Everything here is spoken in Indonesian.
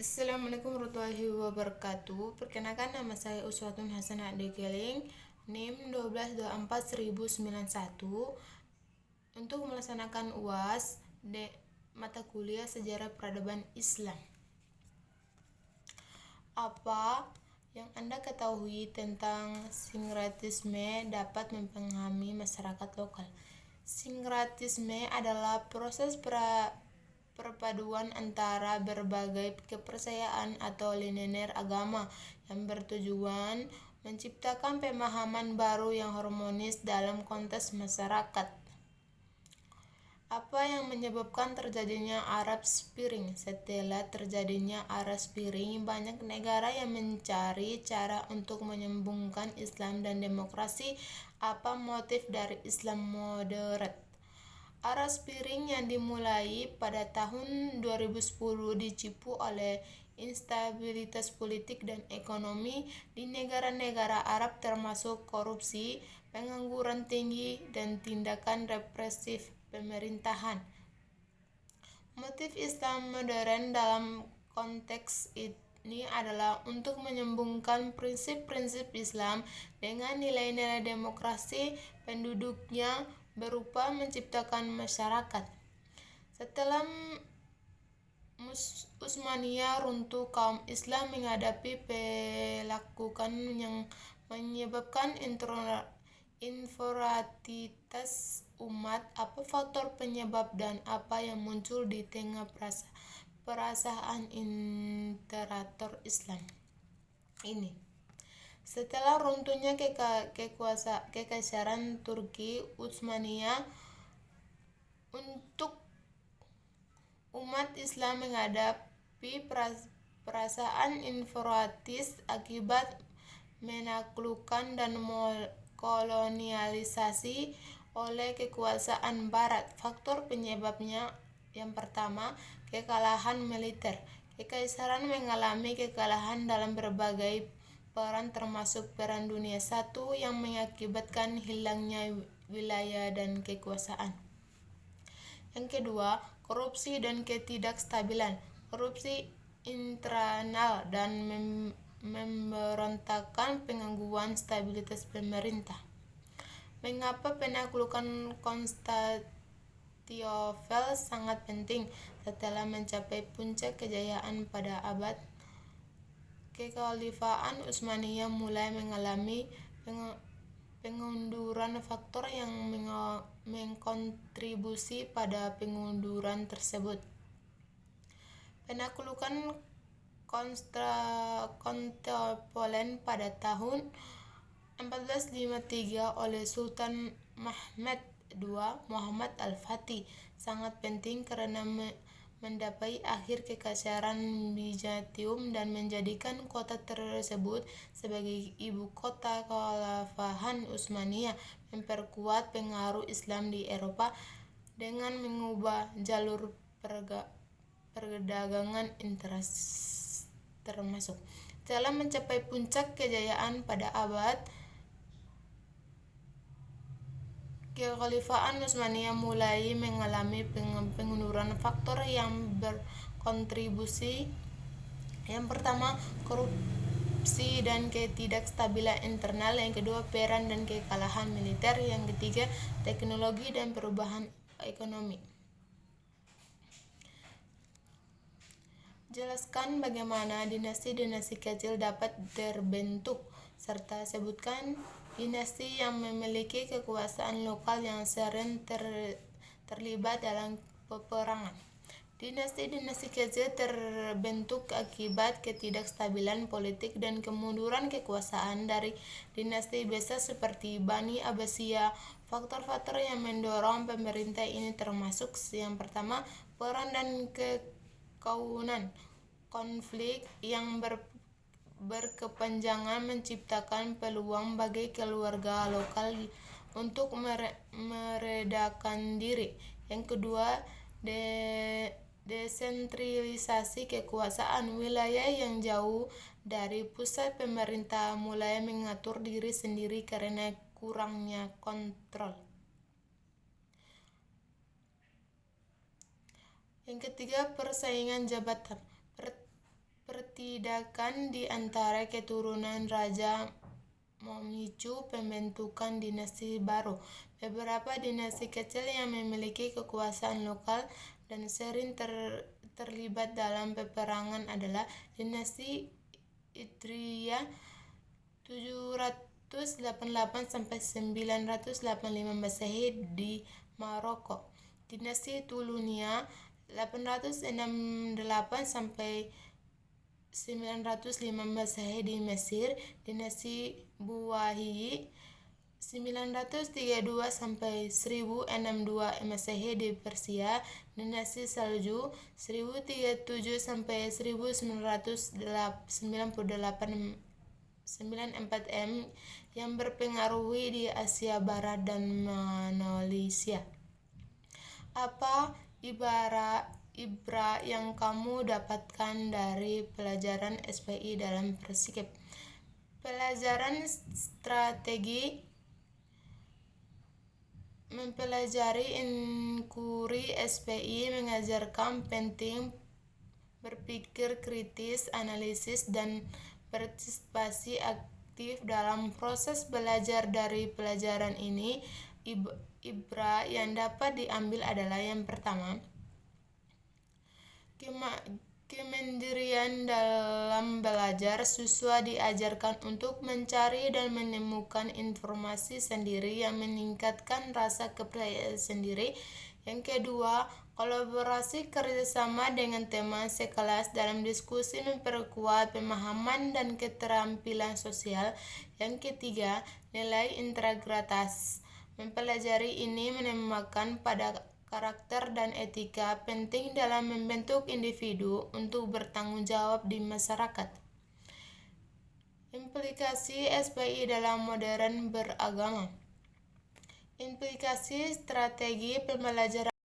Assalamualaikum warahmatullahi wabarakatuh. Perkenalkan, nama saya Uswatun Hasanah Dekeling, NIM 1224-1091, untuk melaksanakan UAS mata kuliah Sejarah Peradaban Islam. Apa yang Anda ketahui tentang sinkretisme dapat mempengaruhi masyarakat lokal? Sinkretisme adalah proses perpaduan antara berbagai kepercayaan atau linear agama yang bertujuan menciptakan pemahaman baru yang harmonis dalam konteks masyarakat. Apa yang menyebabkan terjadinya Arab Spring? Setelah terjadinya Arab Spring, banyak negara yang mencari cara untuk menyambungkan Islam dan demokrasi. Apa motif dari Islam moderat? Arab Spring yang dimulai pada tahun 2010 dipicu oleh instabilitas politik dan ekonomi di negara-negara Arab, termasuk korupsi, pengangguran tinggi, dan tindakan represif pemerintahan. Motif Islam modern dalam konteks ini adalah untuk menyambungkan prinsip-prinsip Islam dengan nilai-nilai demokrasi penduduknya berupa menciptakan masyarakat. Setelah Utsmaniyah runtuh, kaum Islam menghadapi pelakukan yang menyebabkan infertilitas umat. Apa faktor penyebab dan apa yang muncul di tengah perasaan imperator Islam ini? Setelah runtuhnya kekaisaran Turki Utsmaniyah, untuk umat Islam menghadapi perasaan inferioritas akibat menaklukkan dan kolonialisasi oleh kekuasaan Barat. Faktor penyebabnya: yang pertama, kekalahan militer. Kekaisaran mengalami kekalahan dalam berbagai perang, termasuk Perang Dunia I, yang mengakibatkan hilangnya wilayah dan kekuasaan. Yang kedua, korupsi dan ketidakstabilan. Korupsi internal dan memberontakan, penggangguan stabilitas pemerintah. Mengapa penaklukan Konstantinopel sangat penting? Setelah mencapai puncak kejayaan pada abad Kekhalifahan Utsmaniyah mulai mengalami pengunduran. Faktor yang mengkontribusi pada pengunduran tersebut: penaklukan Konstantinopel pada tahun 1453 oleh Sultan Muhammad Al-Fatih sangat penting karena mendapai akhir kekaisaran Bizantium dan menjadikan kota tersebut sebagai ibu kota Kekhilafahan Utsmaniyah, memperkuat pengaruh Islam di Eropa dengan mengubah jalur perdagangan termasuk. Setelah mencapai puncak kejayaan pada abad Kekhalifahan Utsmaniyah mulai mengalami pengunduran. Faktor yang berkontribusi: yang pertama, korupsi dan ketidakstabilan internal. Yang kedua, perang dan kekalahan militer. Yang ketiga, teknologi dan perubahan ekonomi. Jelaskan bagaimana dinasti-dinasti kecil dapat terbentuk, serta sebutkan dinasti yang memiliki kekuasaan lokal yang sering terlibat dalam peperangan. Dinasti-dinasti kecil terbentuk akibat ketidakstabilan politik dan kemunduran kekuasaan dari dinasti besar seperti Bani Abbasiyah. Faktor-faktor yang mendorong pemerintah ini termasuk: yang pertama, perang dan kekaunan. Konflik yang berkepanjangan menciptakan peluang bagi keluarga lokal untuk meredakan diri. Yang kedua, desentralisasi kekuasaan. Wilayah yang jauh dari pusat pemerintah mulai mengatur diri sendiri karena kurangnya kontrol. Yang ketiga, persaingan jabatan. kepertidakan di antara keturunan raja memicu pembentukan dinasti baru. Beberapa dinasti kecil yang memiliki kekuasaan lokal dan sering terlibat dalam peperangan adalah dinasti Idria 788 sampai 985 Masehi di Maroko, dinasti Tulunia 868 sampai 905 Masehi di Mesir, dinasti Buwayhi 932 sampai 1062 Masehi di Persia, dinasti Salju 1037 sampai 1998 94 yang berpengaruhi di Asia Barat dan Melanesia. Apa ibra yang kamu dapatkan dari pelajaran SPI dalam Persikap? Pelajaran strategi mempelajari inkuri SPI mengajarkan penting berpikir kritis, analisis, dan partisipasi aktif dalam proses belajar. Dari pelajaran ini, ibra yang dapat diambil adalah yang pertama, kemandirian dalam belajar. Siswa diajarkan untuk mencari dan menemukan informasi sendiri yang meningkatkan rasa kepercayaan sendiri. Yang kedua, kolaborasi kerjasama dengan teman sekelas dalam diskusi memperkuat pemahaman dan keterampilan sosial. Yang ketiga, nilai integritas. Mempelajari ini menembakkan pada karakter dan etika penting dalam membentuk individu untuk bertanggung jawab di masyarakat. Implikasi SPI dalam modern beragama. Implikasi strategi pembelajaran